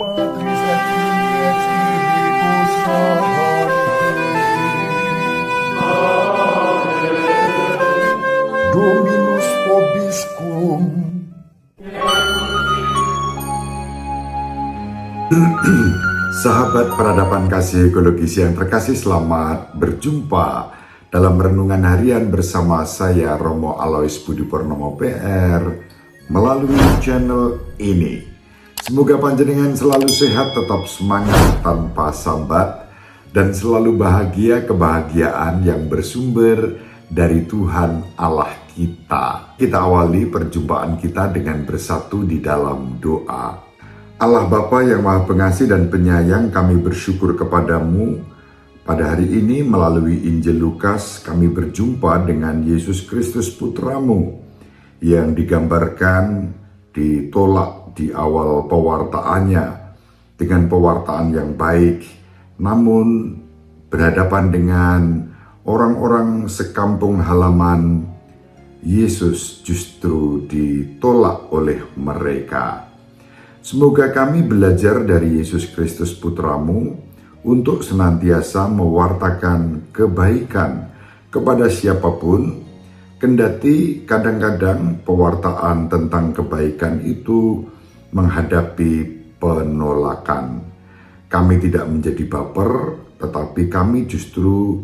Patris et Filii et Spiritus Sancti. Dominus vobiscum. Sahabat peradaban kasih ekologis yang terkasih, selamat berjumpa dalam renungan harian bersama saya Romo Alois Budi Purnomo PR melalui channel ini. Semoga panjenengan selalu sehat, tetap semangat tanpa sambat, dan selalu bahagia kebahagiaan yang bersumber dari Tuhan Allah kita. Kita awali perjumpaan kita dengan bersatu di dalam doa. Allah Bapa yang Maha Pengasih dan Penyayang, kami bersyukur kepadamu. Pada hari ini melalui Injil Lukas kami berjumpa dengan Yesus Kristus Putramu yang digambarkan ditolak di awal pewartaannya dengan pewartaan yang baik, namun berhadapan dengan orang-orang sekampung halaman, Yesus justru ditolak oleh mereka. Semoga kami belajar dari Yesus Kristus Putramu untuk senantiasa mewartakan kebaikan kepada siapapun, kendati kadang-kadang pewartaan tentang kebaikan itu menghadapi penolakan. Kami tidak menjadi baper, tetapi kami justru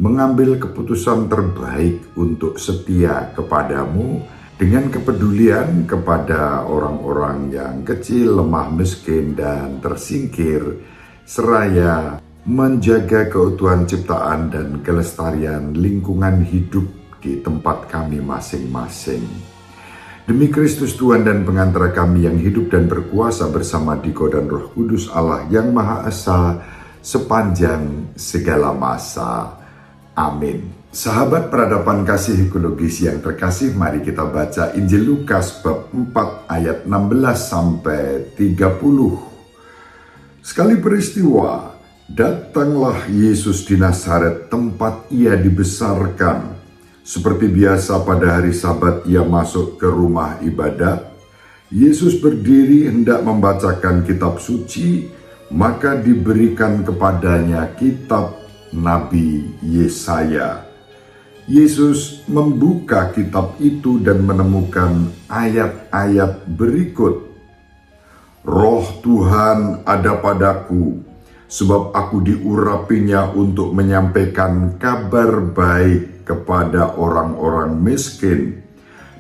mengambil keputusan terbaik untuk setia kepadamu, dengan kepedulian kepada orang-orang yang kecil, lemah, miskin, dan tersingkir, seraya menjaga keutuhan ciptaan dan kelestarian lingkungan hidup di tempat kami masing-masing. Demi Kristus Tuhan dan pengantara kami yang hidup dan berkuasa bersama Diko dan Roh Kudus Allah yang Maha Esa sepanjang segala masa. Amin. Sahabat peradaban kasih ekologis yang terkasih, mari kita baca Injil Lukas bab 4 ayat 16 sampai 30. Sekali peristiwa, datanglah Yesus di Nazaret, tempat ia dibesarkan. Seperti biasa pada hari Sabat ia masuk ke rumah ibadat. Yesus berdiri hendak membacakan kitab suci, maka diberikan kepadanya kitab Nabi Yesaya. Yesus membuka kitab itu dan menemukan ayat-ayat berikut. Roh Tuhan ada padaku, sebab aku diurapinya untuk menyampaikan kabar baik kepada orang-orang miskin,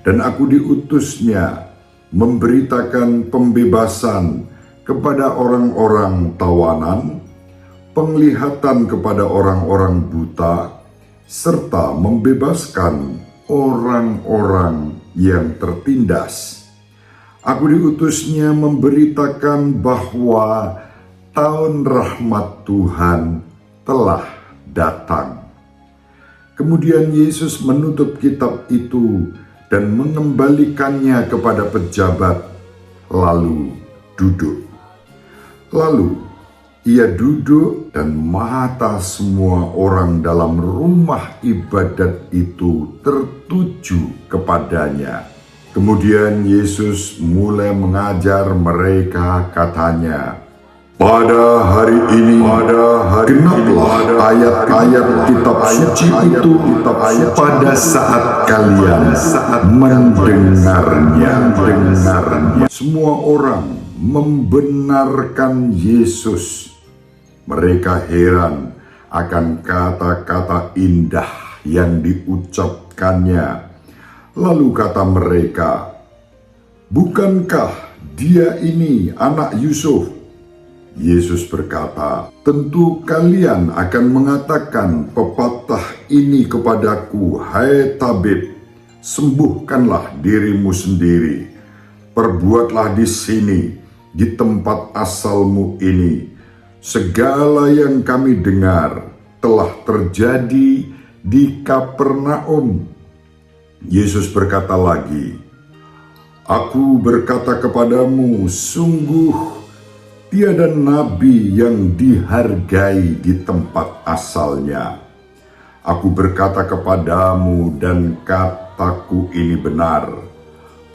dan aku diutusnya memberitakan pembebasan kepada orang-orang tawanan, penglihatan kepada orang-orang buta, serta membebaskan orang-orang yang tertindas. Aku diutusnya memberitakan bahwa tahun rahmat Tuhan telah datang. Kemudian Yesus menutup kitab itu dan mengembalikannya kepada pejabat, lalu duduk. Lalu ia duduk dan mata semua orang dalam rumah ibadat itu tertuju kepadanya. Kemudian Yesus mulai mengajar mereka, katanya, pada hari ini, genaplah ayat-ayat kitab suci itu pada saat kalian mendengarnya. Semua orang membenarkan Yesus. Mereka heran akan kata-kata indah yang diucapkannya. Lalu kata mereka, bukankah dia ini anak Yusuf? Yesus berkata, tentu kalian akan mengatakan pepatah ini kepadaku, hai tabib, sembuhkanlah dirimu sendiri. Perbuatlah di sini, di tempat asalmu ini. Segala yang kami dengar telah terjadi di Kapernaum. Yesus berkata lagi, aku berkata kepadamu, sungguh tiada nabi yang dihargai di tempat asalnya. Aku berkata kepadamu dan kataku ini benar,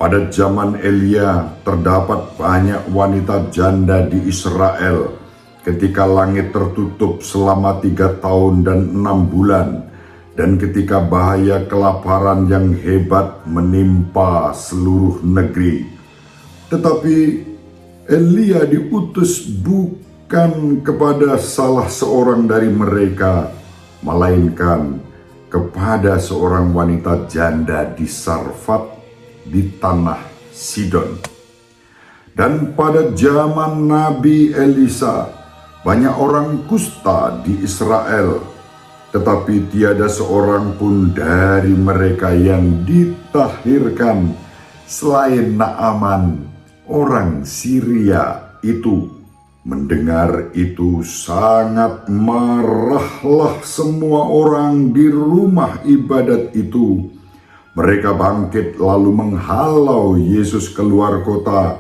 Pada zaman Elia terdapat banyak wanita janda di Israel ketika langit tertutup selama 3 tahun dan 6 bulan, dan ketika bahaya kelaparan yang hebat menimpa seluruh negeri. Tetapi Elia diutus bukan kepada salah seorang dari mereka, melainkan kepada seorang wanita janda di Sarfat di tanah Sidon. Dan pada zaman Nabi Elisa, banyak orang kusta di Israel, tetapi tiada seorang pun dari mereka yang ditahirkan selain Naaman, orang Syria itu. Mendengar itu sangat marahlah semua orang di rumah ibadat itu. Mereka bangkit lalu menghalau Yesus keluar kota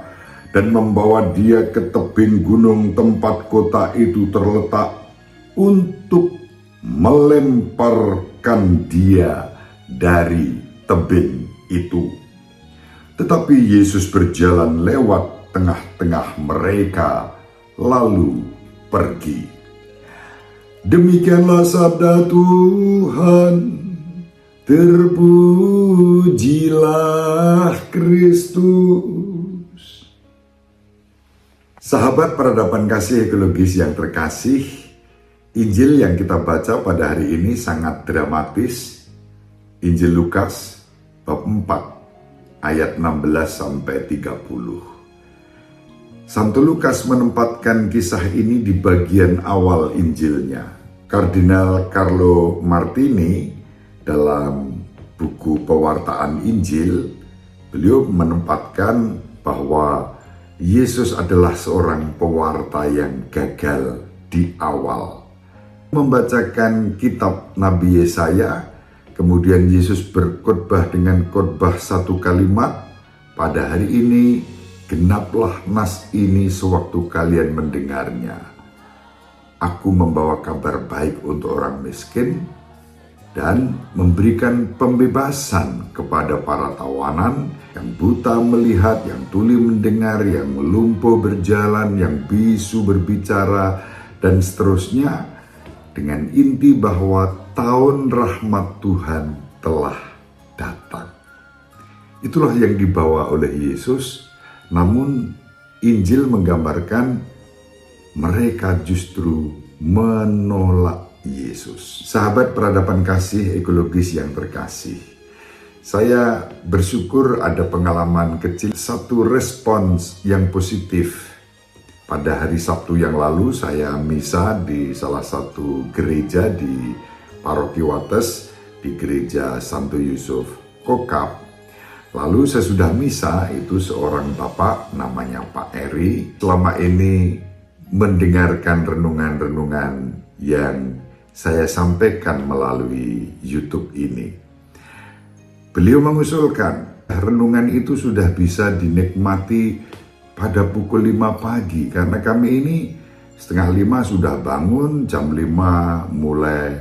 dan membawa dia ke tebing gunung tempat kota itu terletak untuk melemparkan dia dari tebing itu. Tetapi Yesus berjalan lewat tengah-tengah mereka lalu pergi. Demikianlah sabda Tuhan. Terpujilah Kristus. Sahabat peradaban kasih ekologis yang terkasih, Injil yang kita baca pada hari ini sangat dramatis. Injil Lukas bab 4 ayat 16-30. Santo Lukas menempatkan kisah ini di bagian awal Injilnya. Kardinal Carlo Martini dalam buku pewartaan Injil, beliau menempatkan bahwa Yesus adalah seorang pewarta yang gagal di awal. Membacakan kitab Nabi Yesaya, kemudian Yesus berkhotbah dengan khotbah satu kalimat, pada hari ini genaplah nas ini sewaktu kalian mendengarnya. Aku membawa kabar baik untuk orang miskin dan memberikan pembebasan kepada para tawanan, yang buta melihat, yang tuli mendengar, yang lumpuh berjalan, yang bisu berbicara, dan seterusnya, dengan inti bahwa tahun rahmat Tuhan telah datang. Itulah yang dibawa oleh Yesus. Namun Injil menggambarkan mereka justru menolak Yesus. Sahabat peradaban kasih ekologis yang terkasih, saya bersyukur ada pengalaman kecil, satu respons yang positif. Pada hari Sabtu yang lalu saya misa di salah satu gereja di Paroki Wates, di gereja Santo Yusuf Kokap. Lalu sesudah misa itu seorang bapak namanya Pak Eri selama ini mendengarkan renungan-renungan yang saya sampaikan melalui YouTube ini. Beliau mengusulkan renungan itu sudah bisa dinikmati pada pukul 5 pagi karena kami ini setengah 5 sudah bangun, jam 5 mulai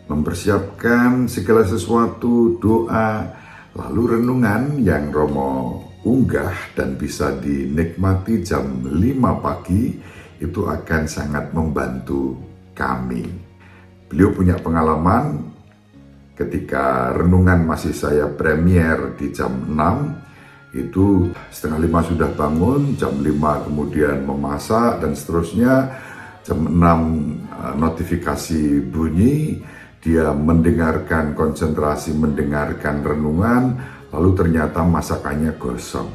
mempersiapkan segala sesuatu, doa. Lalu renungan yang Romo unggah dan bisa dinikmati jam 5 pagi itu akan sangat membantu kami. Beliau punya pengalaman ketika renungan masih saya premier di jam 6, itu setengah 5 sudah bangun, jam 5 kemudian memasak dan seterusnya, jam 6 notifikasi bunyi, dia mendengarkan, konsentrasi mendengarkan renungan, lalu ternyata masakannya gosong.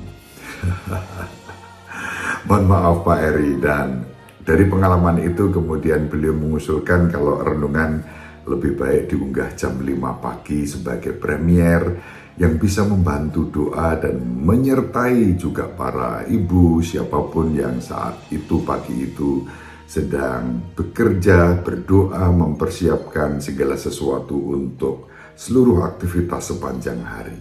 Mohon maaf Pak Eri, dan dari pengalaman itu kemudian beliau mengusulkan kalau renungan lebih baik diunggah jam 5 pagi sebagai premier yang bisa membantu doa dan menyertai juga para ibu siapapun yang saat itu pagi itu sedang bekerja, berdoa, mempersiapkan segala sesuatu untuk seluruh aktivitas sepanjang hari.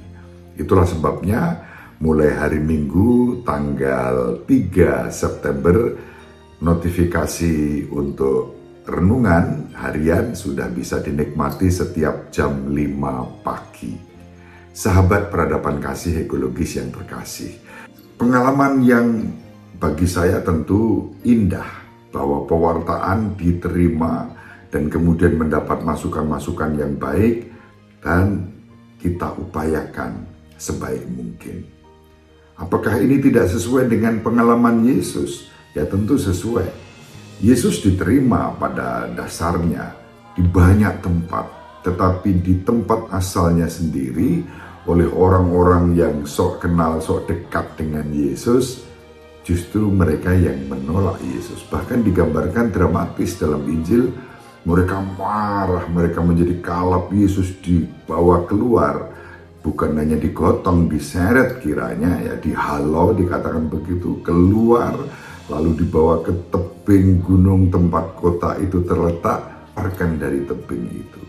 Itulah sebabnya mulai hari Minggu tanggal 3 September notifikasi untuk renungan harian sudah bisa dinikmati setiap jam 5 pagi. Sahabat peradaban kasih ekologis yang terkasih, pengalaman yang bagi saya tentu indah bahwa pewartaan diterima dan kemudian mendapat masukan-masukan yang baik dan kita upayakan sebaik mungkin. Apakah ini tidak sesuai dengan pengalaman Yesus? Ya tentu sesuai. Yesus diterima pada dasarnya di banyak tempat, tetapi di tempat asalnya sendiri oleh orang-orang yang sok kenal, sok dekat dengan Yesus, justru mereka yang menolak Yesus. Bahkan digambarkan dramatis dalam Injil, mereka marah, mereka menjadi kalap, Yesus dibawa keluar, bukan hanya digotong, diseret kiranya, ya dihalau, dikatakan begitu, keluar, lalu dibawa ke tebing gunung tempat kota itu terletak, arkan dari tebing itu.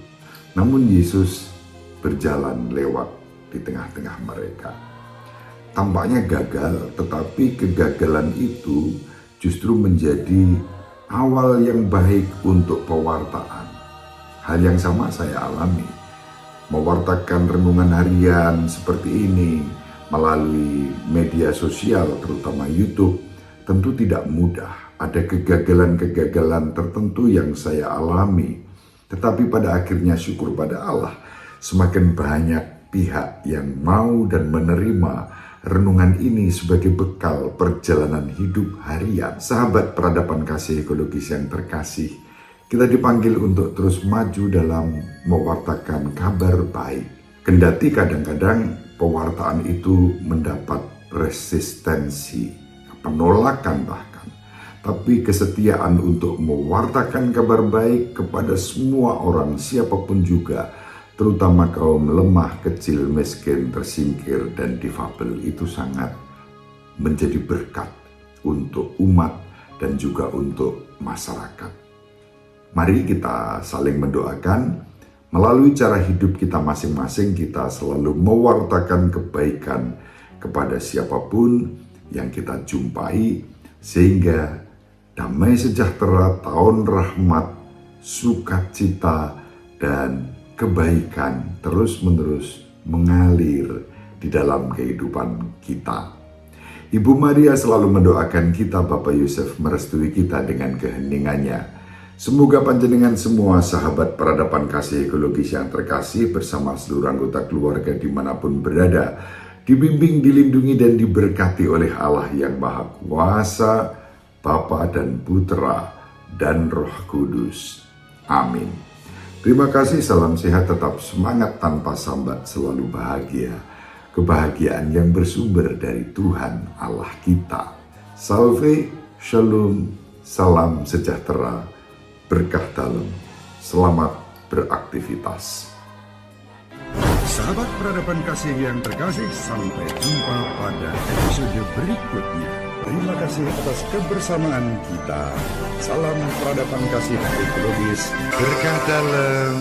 Namun Yesus berjalan lewat di tengah-tengah mereka. Tampaknya gagal, tetapi kegagalan itu justru menjadi awal yang baik untuk pewartaan. Hal yang sama saya alami. Mewartakan renungan harian seperti ini melalui media sosial, terutama YouTube, tentu tidak mudah. Ada kegagalan-kegagalan tertentu yang saya alami. Tetapi pada akhirnya syukur pada Allah, semakin banyak pihak yang mau dan menerima renungan ini sebagai bekal perjalanan hidup harian. Sahabat peradaban kasih ekologis yang terkasih, kita dipanggil untuk terus maju dalam mewartakan kabar baik. Kendati kadang-kadang pewartaan itu mendapat resistensi, penolakan bahkan. Tapi kesetiaan untuk mewartakan kabar baik kepada semua orang, siapapun juga, terutama kaum lemah, kecil, miskin, tersingkir, dan difabel, itu sangat menjadi berkat untuk umat dan juga untuk masyarakat. Mari kita saling mendoakan, melalui cara hidup kita masing-masing, kita selalu mewartakan kebaikan kepada siapapun yang kita jumpai, sehingga damai sejahtera, tahun rahmat, sukacita, dan kebaikan terus-menerus mengalir di dalam kehidupan kita. Ibu Maria selalu mendoakan kita, Bapak Yusuf merestui kita dengan keheningannya. Semoga panjenengan semua sahabat peradaban kasih ekologis yang terkasih bersama seluruh anggota keluarga dimanapun berada, dibimbing, dilindungi, dan diberkati oleh Allah yang Maha Kuasa, Bapa dan Putra dan Roh Kudus. Amin. Terima kasih, salam sehat, tetap semangat tanpa sambat, selalu bahagia. Kebahagiaan yang bersumber dari Tuhan Allah kita. Salve, shalom, salam sejahtera, berkah dalam. Selamat beraktivitas. Sahabat peradaban kasih yang terkasih, sampai jumpa pada episode berikutnya. Terima kasih atas kebersamaan kita. Salam peradaban kasih ekologis, berkah dalam.